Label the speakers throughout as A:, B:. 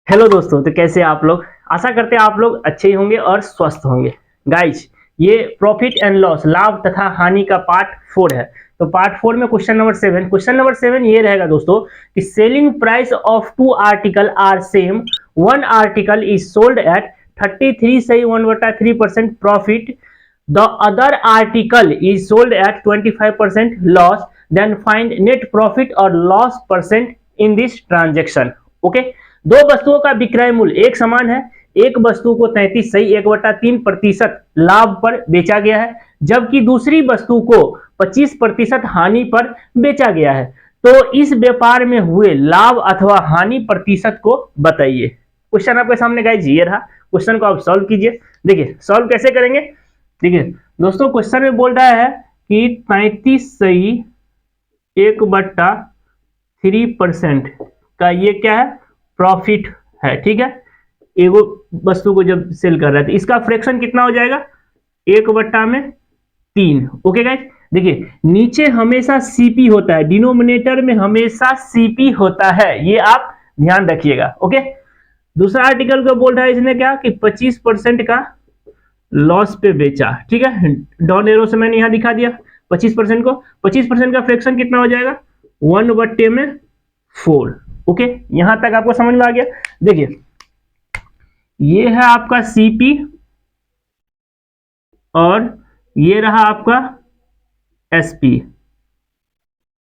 A: Hello दोस्तों, तो कैसे आप लोग। आशा करते हैं आप लोग अच्छे ही होंगे और स्वस्थ होंगे। गाइज, ये प्रॉफिट एंड लॉस, लाभ तथा हानि का पार्ट 4 है। तो पार्ट 4 में क्वेश्चन नंबर 7 ये रहेगा दोस्तों कि selling price of 2 article are same, 1 article is sold at 33 सही 1/3% profit, the other article is sold at 25% loss, then find net profit और loss percent in this transaction. Okay, दो वस्तुओं का विक्रय मूल्य एक समान है। एक वस्तु को 33 सही 1/3% लाभ पर बेचा गया है, जबकि दूसरी वस्तु को 25% हानि पर बेचा गया है। तो इस व्यापार में हुए लाभ अथवा हानि प्रतिशत को बताइए। क्वेश्चन आपके सामने गाइस ये रहा। क्वेश्चन को आप सॉल्व कीजिए। देखिए सॉल्व कैसे करेंगे। देखिए दोस्तों, क्वेश्चन में बोल रहा है कि 33 सही 1/3% का ये क्या है, प्रॉफिट है। ठीक है, एगो वस्तु को जब सेल कर रहा है तो इसका फ्रैक्शन कितना हो जाएगा, 1/3। ओके गाइस, देखिए नीचे हमेशा सीपी होता है, डिनोमिनेटर में हमेशा सीपी होता है, ये आप ध्यान रखिएगा। ओके, दूसरा आर्टिकल को बोल रहा है इसने क्या कि 25% का लॉस पे बेचा। ठीक है, डाउन एरो से मैंने यहां दिखा दिया 25% को। 25% का फ्रैक्शन कितना हो जाएगा, 1/4। ओके, यहां तक आपको समझ में आ गया। देखिए ये है आपका सीपी और ये रहा आपका एसपी।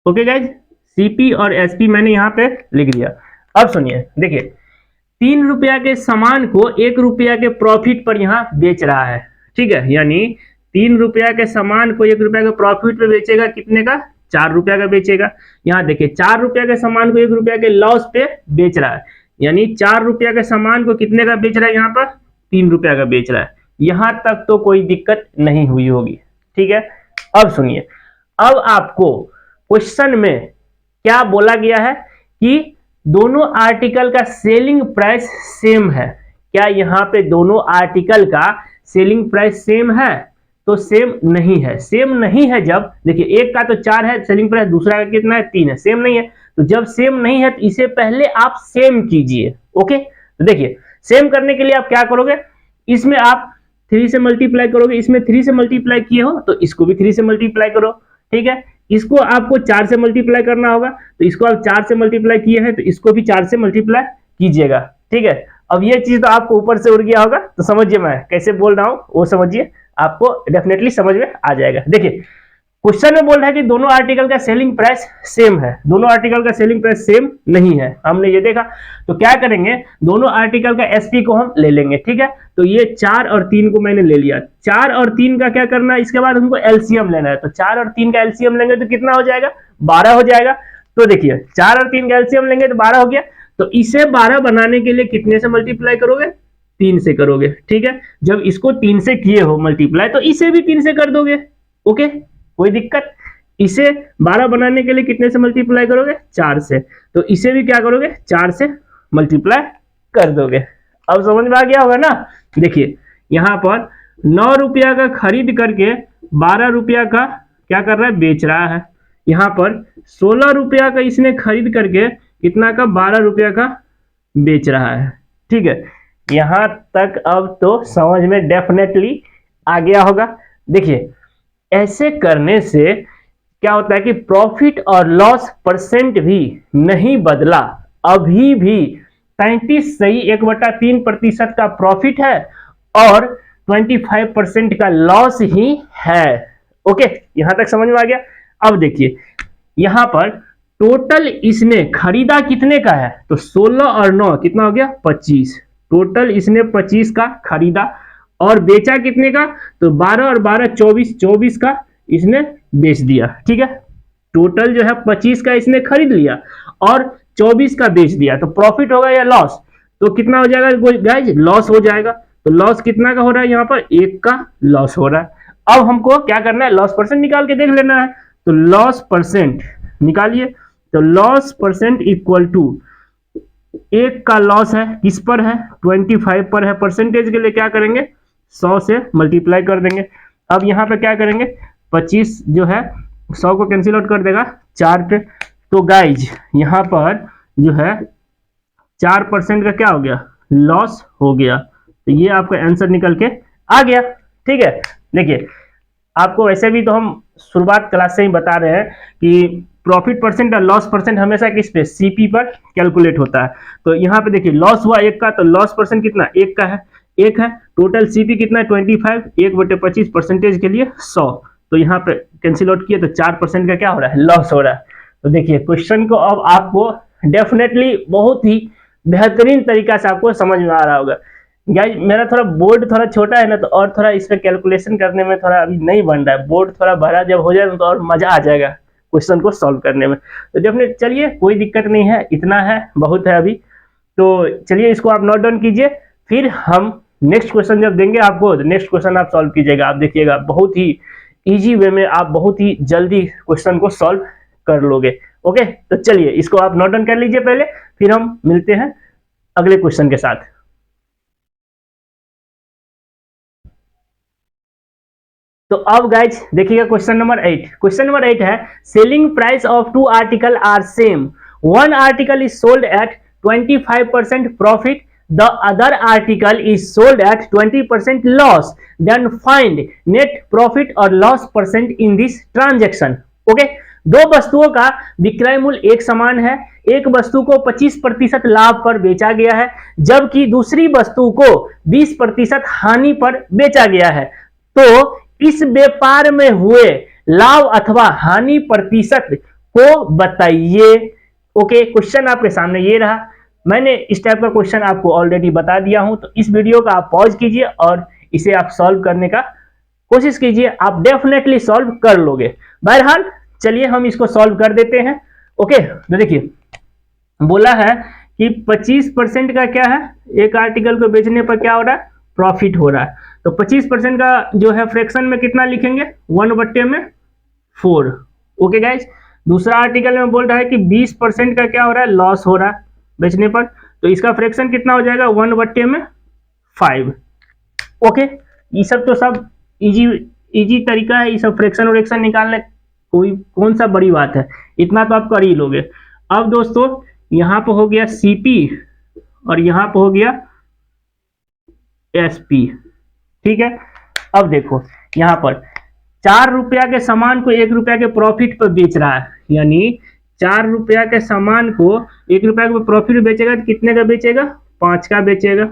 A: ओके गाइज, सीपी और एसपी मैंने यहां पे लिख दिया। अब सुनिए, देखिए 3 रुपया के सामान को 1 रुपया के प्रॉफिट पर यहां बेच रहा है। ठीक है, यानी 3 रुपया के सामान को 1 रुपया के प्रॉफिट पे बेचेगा, कितने का, 4 रुपया का बेचेगा। यहाँ देखिए 4 रुपया के सामान को 1 रुपया के लॉस पे बेच रहा है, यानी 4 रुपया के सामान को कितने का बेच रहा है, यहाँ पर 3 रुपया का बेच रहा है। यहां तक तो कोई दिक्कत नहीं हुई होगी। ठीक है, अब सुनिए, अब आपको क्वेश्चन में क्या बोला गया है कि दोनों आर्टिकल का सेलिंग प्राइस सेम है। क्या यहाँ पे दोनों आर्टिकल का सेलिंग प्राइस सेम है, तो सेम नहीं है। सेम नहीं है जब, देखिए एक का तो 4 है सेलिंग प्राइस, दूसरा का कितना है, 3 है, सेम नहीं है। तो जब सेम नहीं है तो इसे पहले आप सेम कीजिए। ओके, तो देखिए सेम करने के लिए आप क्या करोगे, इसमें आप 3 से मल्टीप्लाई करोगे, इसमें 3 से मल्टीप्लाई किए हो तो इसको भी 3 से मल्टीप्लाई करो। ठीक है, इसको आपको 4 से मल्टीप्लाई करना होगा, तो इसको आप 4 से मल्टीप्लाई किए हैं तो इसको भी 4 से मल्टीप्लाई कीजिएगा। ठीक है, अब ये चीज तो आपको ऊपर से उड़ गया होगा, तो समझिए मैं कैसे बोल रहा हूं वो समझिए, आपको डेफिनेटली समझ में आ जाएगा। देखिए क्वेश्चन में बोल रहा है कि दोनों आर्टिकल का सेलिंग प्राइस सेम है, दोनों आर्टिकल का सेलिंग प्राइस सेम नहीं है, हमने ये देखा। तो क्या करेंगे, दोनों आर्टिकल का एसपी को हम ले लेंगे। ठीक है, तो ये 4 और 3 को मैंने ले लिया। 4 और 3 का क्या करना है, इसके बाद हमको एलसीएम लेना है। तो 4 और 3 का एलसीएम लेंगे तो कितना हो जाएगा, 12 हो जाएगा। तो देखिए 4 और 3 का एलसीएम लेंगे तो 12 हो गया। तो इसे 12 बनाने के लिए कितने से मल्टीप्लाई करोगे, 3 से करोगे। ठीक है, जब इसको 3 से किए हो मल्टीप्लाई तो इसे भी 3 से कर दोगे। ओके, कोई दिक्कत। इसे 12 बनाने के लिए कितने से मल्टीप्लाई करोगे, 4 से। तो इसे भी क्या करोगे, 4 से मल्टीप्लाई कर दोगे। अब समझ में आ गया होगा ना। देखिए यहां पर 9 रुपया का खरीद करके 12 रुपया का क्या कर रहा है, बेच रहा है। यहां पर 16 रुपया का इसने खरीद करके कितना का, 12 रुपया का बेच रहा है। ठीक है, यहां तक अब तो समझ में डेफिनेटली आ गया होगा। देखिए ऐसे करने से क्या होता है कि प्रॉफिट और लॉस परसेंट भी नहीं बदला, अभी भी 33 सही 1/3% का प्रॉफिट है और 25% का लॉस ही है। ओके, यहां तक समझ में आ गया। अब देखिए यहां पर टोटल इसने खरीदा कितने का है, तो 16 और 9 कितना हो गया, 25। टोटल इसने 25 का खरीदा और बेचा कितने का, तो 12 और 12 24, 24 का इसने बेच दिया। ठीक है, टोटल जो है 25 का इसने खरीद लिया और 24 का बेच दिया। तो प्रॉफिट होगा या लॉस, तो कितना हो जाएगा गाइज, लॉस हो जाएगा। तो लॉस कितना का हो रहा है, यहाँ पर 1 का लॉस हो रहा है। अब हमको क्या करना है, लॉस परसेंट निकाल के देख लेना है। तो लॉस परसेंट निकालिए, तो लॉस परसेंट इक्वल टू 1 का लॉस है, किस पर है, 25 पर है। परसेंटेज के लिए क्या करेंगे, 100 से मल्टीप्लाई कर देंगे। अब यहाँ पे क्या करेंगे, 25 जो है 100 को कैंसिल आउट कर देगा 4 पे। तो गाइज यहाँ पर जो है 4% का क्या हो गया, लॉस हो गया। तो ये आपका आंसर निकल के आ गया। ठीक है, देखिए आपको वैसे भी तो हम शुरुआत क्लास से ही बता रहे हैं कि प्रॉफिट परसेंट और लॉस परसेंट हमेशा किस पे, सीपी पर कैलकुलेट होता है। तो यहाँ पे देखिए लॉस हुआ 1 का, तो लॉस परसेंट कितना, 1 का है, 1 है। टोटल सीपी कितना है 25, 1/25 परसेंटेज के लिए 100। तो यहाँ पे कैंसिल आउट किए तो 4% का क्या हो रहा है, लॉस हो रहा है। तो देखिए क्वेश्चन को अब आपको डेफिनेटली बहुत ही बेहतरीन तरीका से आपको समझ में आ रहा होगा। गाइस मेरा थोड़ा बोर्ड थोड़ा छोटा है ना, तो और थोड़ा इसका कैलकुलेशन करने में थोड़ा अभी नहीं बन रहा है। बोर्ड थोड़ा बड़ा जब हो जाएगा तो और मजा आ जाएगा क्वेश्चन को सॉल्व करने में। तो डेफिनेट चलिए कोई दिक्कत नहीं है, इतना है बहुत है अभी। तो चलिए इसको आप नोट डाउन कीजिए, फिर हम नेक्स्ट क्वेश्चन जब देंगे आपको, तो नेक्स्ट क्वेश्चन आप सॉल्व कीजिएगा। आप देखिएगा बहुत ही इजी वे में आप बहुत ही जल्दी क्वेश्चन को सॉल्व कर लोगे। ओके, तो चलिए इसको आप नोट डाउन कर लीजिए पहले, फिर हम मिलते हैं अगले क्वेश्चन के साथ। तो अब गाइज देखिएगा क्वेश्चन नंबर 8। क्वेश्चन नंबर 8 है selling price of 2 article are same, 1 article is sold at 25% profit, the other article is sold at 20% loss, then find net profit or loss percent in this transaction। Okay, दो वस्तुओं का विक्रय मूल्य एक समान है, एक वस्तु को 25% लाभ पर बेचा गया है, जबकि दूसरी वस्तु को 20% हानि पर बेचा गया है। तो इस व्यापार में हुए लाभ अथवा हानि प्रतिशत को बताइए। ओके, क्वेश्चन आपके सामने ये रहा। मैंने इस टाइप का क्वेश्चन आपको ऑलरेडी बता दिया हूं, तो इस वीडियो का आप पॉज कीजिए और इसे आप सॉल्व करने का कोशिश कीजिए, आप डेफिनेटली सॉल्व कर लोगे। बहरहाल चलिए हम इसको सॉल्व कर देते हैं। ओके, तो देखिए बोला है कि 25% का क्या है, एक आर्टिकल को बेचने पर क्या हो रहा है, प्रॉफिट हो रहा है। तो 25% का जो है फ्रैक्शन में कितना लिखेंगे, 1/4। ओके गाइज, दूसरा आर्टिकल में बोल रहा है कि 20% का क्या हो रहा है, लॉस हो रहा है बेचने पर, तो इसका फ्रैक्शन कितना हो जाएगा, 1/5। ओके, ये सब तो सब इजी तरीका है, ये सब फ्रैक्शन व्रैक्शन निकालने कोई कौन सा बड़ी बात है, इतना तो आप कर ही लोगे। अब दोस्तों यहाँ पे हो गया सीपी और यहाँ पे हो गया एसपी। ठीक है, अब देखो यहाँ पर 4 रुपया के सामान को 1 रुपया के प्रॉफिट पर बेच रहा है, यानी 4 रुपया के सामान को 1 रुपया के प्रॉफिट बेचेगा तो कितने का बेचेगा, 5 का बेचेगा।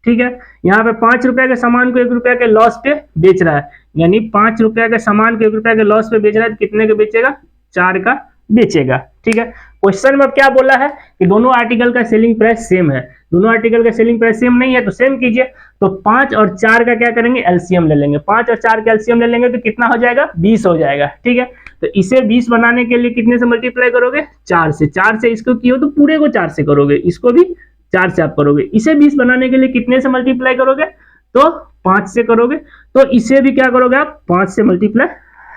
A: ठीक है, यहाँ पे 5 रुपया के सामान को 1 रुपया के लॉस पे बेच रहा है, यानी 5 रुपया के सामान को 1 रुपया के लॉस पे बेच रहा है तो कितने का बेचेगा, 4 का बेचेगा। ठीक है, क्वेश्चन में अब क्या बोला है कि दोनों आर्टिकल का सेलिंग प्राइस सेम है। दोनों आर्टिकल का सेलिंग प्राइस सेम नहीं है तो सेम कीजिए, तो 5 और 4 का क्या करेंगे, एलसीएम ले लेंगे। 5 और 4 का एलसीएम ले लेंगे तो कितना हो जाएगा, 20 हो जाएगा। ठीक है, तो इसे 20 बनाने के लिए कितने से मल्टीप्लाई करोगे, 4 से। 4 से इसको किया तो पूरे को 4 से करोगे, इसको भी 4 से आप करोगे। इसे 20 बनाने के लिए कितने से मल्टीप्लाई करोगे, तो 5 से करोगे। तो इसे भी क्या करोगे आप, 5 से मल्टीप्लाई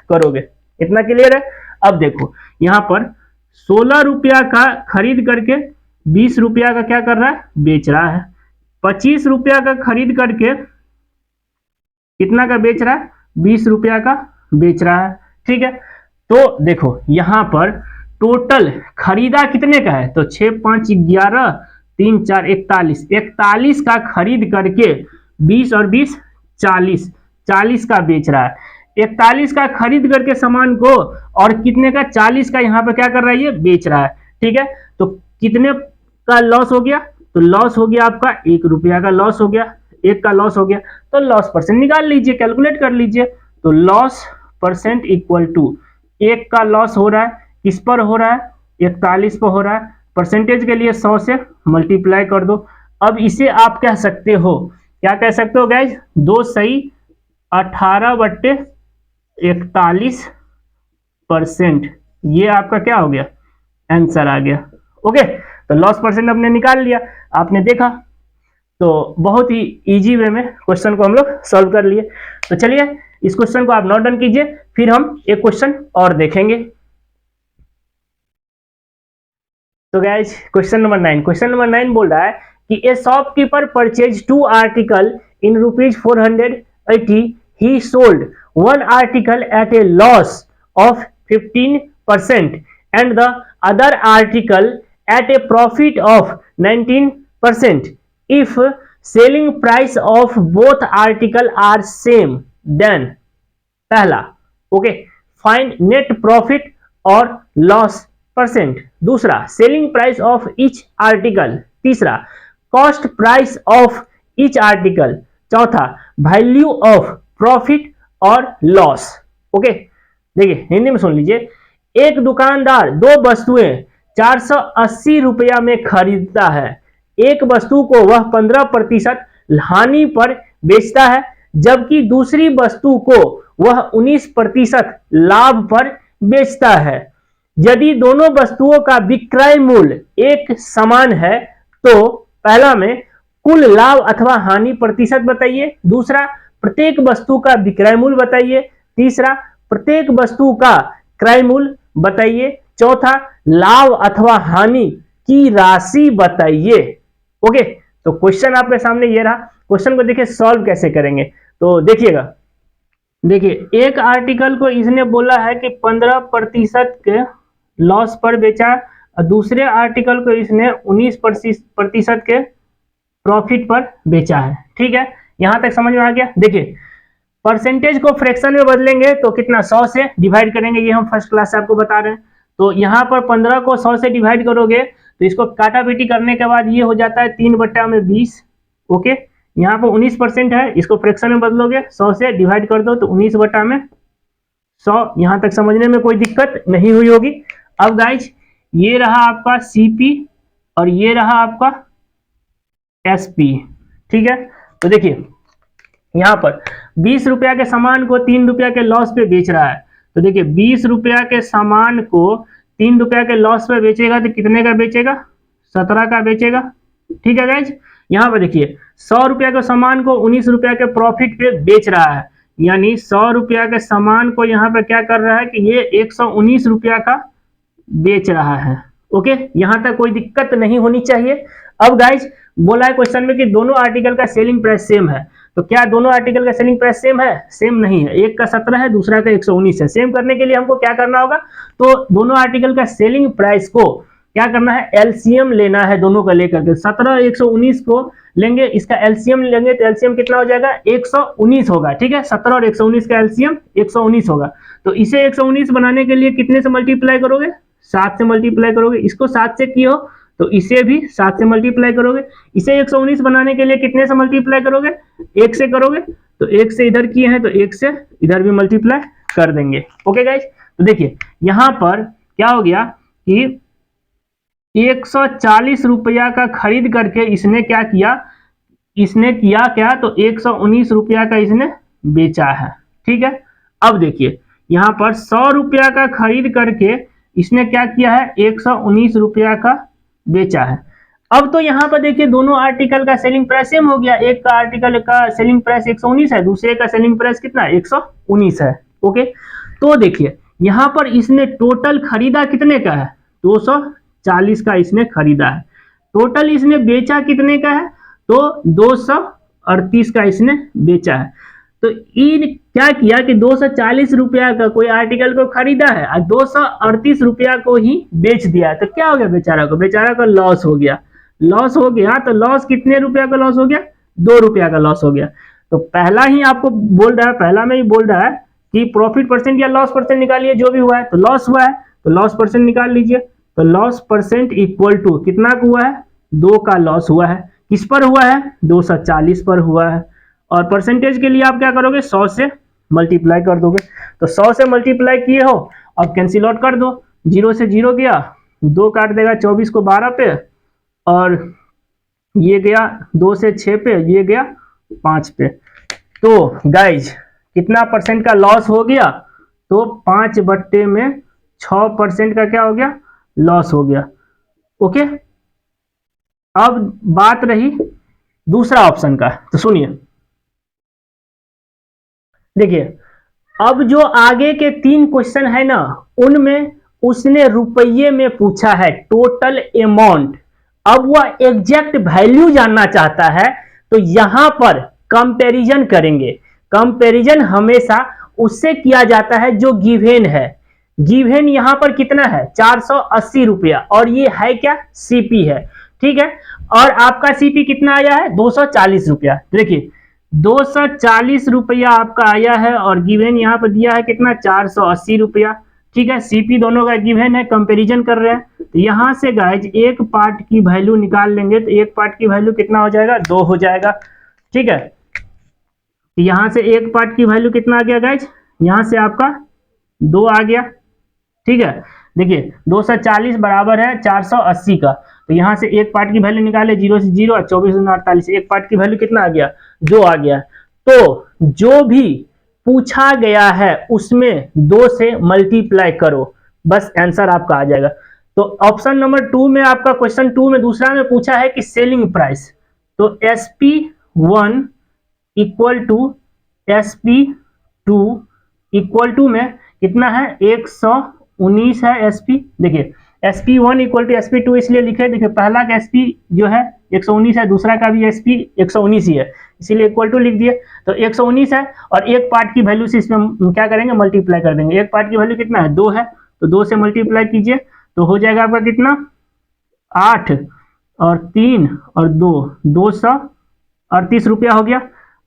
A: करोगे। इतना क्लियर है। अब देखो यहाँ पर 16 रुपया का खरीद करके 20 रुपया का क्या कर रहा है, बेच रहा है। 25 रुपया का खरीद करके कितना का बेच रहा है, 20 रुपया का बेच रहा है। ठीक है, तो देखो यहाँ पर टोटल खरीदा कितने का है, तो 6 5 11 3 4 41, 41 का खरीद करके 20 और 20 40, 40 का बेच रहा है। 41 का खरीद करके सामान को और कितने का, 40 का यहाँ पे क्या कर रहा है, ये बेच रहा है। ठीक है, तो कितने का लॉस हो गया, तो लॉस हो गया आपका 1 रुपया का लॉस हो गया, 1 का लॉस हो गया। तो लॉस परसेंट निकाल लीजिए, कैलकुलेट कर लीजिए। तो लॉस परसेंट इक्वल टू 1 का लॉस हो रहा है, किस पर हो रहा है, 41 पर हो रहा है। परसेंटेज के लिए 100 से मल्टीप्लाई कर दो। अब इसे आप कह सकते हो, क्या कह सकते हो गाइज, 2 सही 18/41%, ये आपका क्या हो गया, आंसर आ गया। ओके, तो लॉस परसेंट हमने निकाल लिया, आपने देखा। तो बहुत ही इजी वे में क्वेश्चन को हम लोग सॉल्व कर लिए। तो चलिए इस क्वेश्चन को आप नोट डाउन कीजिए, फिर हम एक क्वेश्चन और देखेंगे। तो guys question number 9, question number 9 बोल रहा है कि ए shopkeeper purchase 2 article in ₹480, he sold 1 article at a loss of 15% and the other article at a profit of 19%. Percent if selling price of both article are same then पहला, okay, find net profit और loss percent. दूसरा, selling price of each article. तीसरा, cost price of each article. चौथा, value of profit और loss. Okay, देखिए हिंदी में सुन लीजिए। एक दुकानदार दो वस्तुएं 480 रुपया में खरीदता है। एक वस्तु को वह 15% हानि पर बेचता है, जबकि दूसरी वस्तु को वह 19% लाभ पर बेचता है। यदि दोनों वस्तुओं का विक्रय मूल्य एक समान है तो पहला में कुल लाभ अथवा हानि प्रतिशत बताइए। दूसरा, प्रत्येक वस्तु का विक्रय मूल्य बताइए। तीसरा, प्रत्येक वस्तु का क्रय मूल्य बताइए। चौथा, लाभ अथवा हानि की राशि बताइए। ओके, तो क्वेश्चन आपके सामने ये रहा। क्वेश्चन को देखिए सॉल्व कैसे करेंगे, तो देखिएगा। देखिए, एक आर्टिकल को इसने बोला है कि 15% के लॉस पर बेचा और दूसरे आर्टिकल को इसने 19% के प्रॉफिट पर बेचा है। ठीक है, यहां तक समझ में आ गया। देखिए, परसेंटेज को फ्रैक्शन में बदलेंगे तो कितना, 100 से डिवाइड करेंगे। ये हम फर्स्ट क्लास से आपको बता रहे हैं। तो यहाँ पर 15 को 100 से डिवाइड करोगे तो इसको काटा पीटी करने के बाद ये हो जाता है 3/20। ओके, यहाँ पर 19% है, इसको फ्रैक्शन में बदलोगे, 100 से डिवाइड कर दो तो 19/100। यहाँ तक समझने में कोई दिक्कत नहीं हुई होगी। अब गाइज, ये रहा आपका सीपी और ये रहा आपका एसपी। ठीक है, तो देखिए यहाँ पर 20 रुपया के सामान को 3 रुपया के लॉस पे बेच रहा है। तो देखिए 20 रुपया के सामान को 3 रुपया के लॉस पे बेचेगा तो कितने का बेचेगा, 17 का बेचेगा। ठीक है गाइज, यहाँ पर देखिए 100 रुपया के सामान को 19 रुपया के प्रॉफिट पे बेच रहा है, यानी 100 रुपया के सामान को यहाँ पे क्या कर रहा है कि ये 119 रुपया का बेच रहा है। ओके, यहाँ तक कोई दिक्कत नहीं होनी चाहिए। अब गाइज बोला है क्वेश्चन में कि दोनों आर्टिकल का सेलिंग प्राइस सेम है। तो क्या दोनों आर्टिकल का सेलिंग प्राइस सेम है? सेम नहीं है। एक का 17 है, दूसरा का 119 है। सेम करने के लिए हमको क्या करना होगा, तो दोनों आर्टिकल का सेलिंग प्राइस को क्या करना है, एलसीएम लेना है दोनों का लेकर के। 17 और 119 को लेंगे, इसका एलसीएम लेंगे तो एलसीएम कितना हो जाएगा, 119 होगा। ठीक है, 17 और 119 का एलसीएम 119 होगा। तो इसे 119 बनाने के लिए कितने से मल्टीप्लाई करोगे, 7 से मल्टीप्लाई करोगे। इसको 7 से किए हो तो इसे भी 7 से मल्टीप्लाई करोगे। इसे 119 बनाने के लिए कितने से मल्टीप्लाई करोगे, 1 से करोगे। तो 1 से इधर किए हैं तो 1 से इधर भी मल्टीप्लाई कर देंगे। ओके गाइज, तो देखिए यहाँ पर क्या हो गया कि 140 रुपया का खरीद करके इसने क्या किया, इसने किया क्या, तो 119 रुपया का इसने बेचा है। ठीक है, अब देखिए यहाँ पर 100 रुपया का खरीद करके इसने क्या किया है, 119 रुपया का बेचा है। अब तो यहाँ पर देखिए दोनों आर्टिकल का सेलिंग प्राइस सेम हो गया। एक का आर्टिकल का सेलिंग प्राइस 119 है, दूसरे का सेलिंग प्राइस कितना है, 119 है। ओके, तो देखिए यहाँ पर इसने टोटल खरीदा कितने का है, 240 का इसने खरीदा है। टोटल इसने बेचा कितने का है, तो 238 का इसने बेचा है। तो इन क्या किया कि 240 रुपया का कोई आर्टिकल को खरीदा है और 238 रुपया को ही बेच दिया है। तो क्या हो गया, बेचारा को, बेचारा का लॉस हो गया। लॉस हो गया तो लॉस कितने रुपया का लॉस हो गया, 2 रुपया का लॉस हो गया। तो पहला ही आपको बोल रहा है, पहला में ही बोल रहा है कि प्रॉफिट परसेंट या लॉस परसेंट निकालिए, जो भी हुआ है। तो लॉस हुआ है तो लॉस परसेंट निकाल लीजिए। तो लॉस परसेंट इक्वल टू कितना का हुआ है, 2 का लॉस हुआ है। किस पर हुआ है, 240 पर हुआ है। और परसेंटेज के लिए आप क्या करोगे, 100 से मल्टीप्लाई कर दोगे। तो 100 से मल्टीप्लाई किए हो, अब कैंसिल आउट कर दो। 0 से 0 गया, 2 काट देगा 24 को 12 पे, और ये गया 2 से 6 पे, ये गया 5 पे। तो गाइज कितना परसेंट का लॉस हो गया, तो 5/6% का क्या हो गया, लॉस हो गया। ओके, अब बात रही दूसरा ऑप्शन का, तो सुनिए। देखिए अब जो आगे के 3 क्वेश्चन है ना, उनमें उसने रुपये में पूछा है, टोटल अमाउंट। अब वह एग्जैक्ट वैल्यू जानना चाहता है, तो यहां पर कंपैरिजन करेंगे। कंपैरिजन हमेशा उससे किया जाता है जो गिवन है। गिवन यहां पर कितना है, 480 रुपया, और ये है क्या, सीपी है। ठीक है। और आपका सीपी कितना आया है 240 रुपया। देखिए 240 रुपया आपका आया है और गिवन यहाँ पर दिया है कितना 480 रुपया। ठीक है, सीपी दोनों का गिवन है, कंपैरिजन कर रहे हैं। तो यहाँ से गाइज एक पार्ट की वैल्यू निकाल लेंगे तो एक पार्ट की वैल्यू कितना हो जाएगा 2 हो जाएगा। ठीक है, तो यहाँ से एक पार्ट की वैल्यू कितना आ गया गाइज, यहाँ से आपका 2 आ गया। ठीक है, देखिए 240 बराबर है 480 का, तो यहाँ से एक पार्ट की वैल्यू निकाले 0 से 0 और 24 48, एक पार्ट की वैल्यू कितना आ गया 2 आ गया। तो जो भी पूछा गया है उसमें 2 से मल्टीप्लाई करो, बस आंसर आपका आ जाएगा। तो ऑप्शन नंबर 2 में आपका क्वेश्चन 2 में दूसरा में पूछा है कि सेलिंग प्राइस, तो SP1 equal to SP2 equal to में कितना है 119 है SP। देखिए SP1 इक्वल टू SP2 इसलिए लिखे, देखिए पहला का SP जो है 119 है, दूसरा का भी SP 119 ही है, इसीलिए इक्वल टू लिख दिए। तो 119 है और एक पार्ट की वैल्यू से इसमें हम क्या करेंगे मल्टीप्लाई कर देंगे। एक पार्ट की वैल्यू कितना है 2 है, तो 2 से मल्टीप्लाई कीजिए तो हो जाएगा आपका कितना 8 और 3 और 2 238 रुपया हो गया।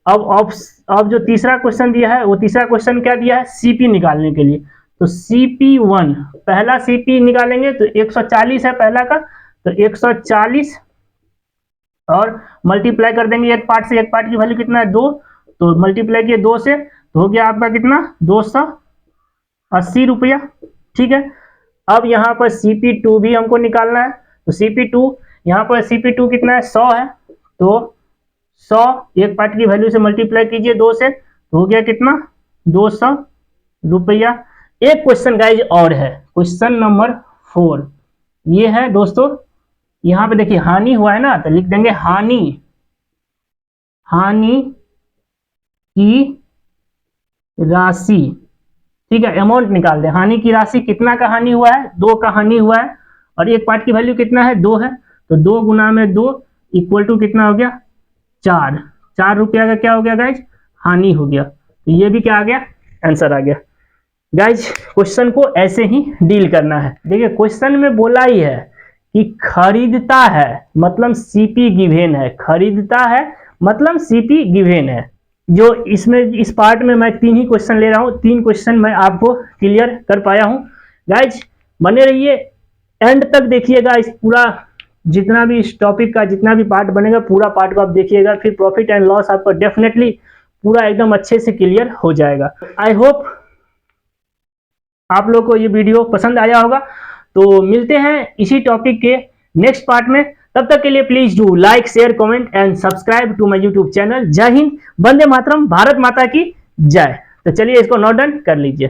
A: अब जो तीसरा क्वेश्चन दिया है वो तीसरा क्वेश्चन क्या दिया है सीपी निकालने के लिए, तो CP1 पहला सीपी निकालेंगे तो 140 है पहला का, तो 140 और मल्टीप्लाई कर देंगे एक पार्ट से, एक पार्ट की वैल्यू कितना है 2, तो मल्टीप्लाई किए 2 से तो हो गया आपका कितना 280 रुपया। ठीक है, अब यहाँ पर CP2 भी हमको निकालना है, तो CP2 यहाँ पर CP2 कितना है 100 है, तो 100 एक पार्ट की वैल्यू से मल्टीप्लाई कीजिए 2 से तो हो गया कितना 200 रुपया। एक क्वेश्चन गाइज और है, क्वेश्चन नंबर 4 ये है दोस्तों, यहाँ पे देखिए हानि हुआ है ना, तो लिख देंगे हानि की राशि। ठीक है, अमाउंट निकाल दें, हानि की राशि कितना का हानि हुआ है 2 का हानि हुआ है और एक पार्ट की वैल्यू कितना है 2 है, तो 2 गुना में 2 इक्वल टू कितना हो गया 4 रुपया का क्या हो गया गाइज हानि हो गया। तो ये भी क्या आ गया आंसर आ गया। गाइज क्वेश्चन को ऐसे ही डील करना है। देखिए क्वेश्चन में बोला ही है कि खरीदता है मतलब सीपी गिवन है, खरीदता है मतलब सीपी गिवन है। जो इसमें इस पार्ट में मैं 3 ही क्वेश्चन ले रहा हूँ, 3 क्वेश्चन मैं आपको क्लियर कर पाया हूँ। गाइज बने रहिए, एंड तक देखिएगा, इस पूरा जितना भी इस टॉपिक का जितना भी पार्ट बनेगा पूरा पार्ट को आप देखिएगा, फिर प्रॉफिट एंड लॉस आपको डेफिनेटली पूरा एकदम अच्छे से क्लियर हो जाएगा। आई होप आप लोग को ये वीडियो पसंद आया होगा। तो मिलते हैं इसी टॉपिक के नेक्स्ट पार्ट में, तब तक के लिए please do like share comment and subscribe to my YouTube channel. जय हिंद, वंदे मातरम, भारत माता की जय। तो चलिए इसको नोट डन कर लीजिए।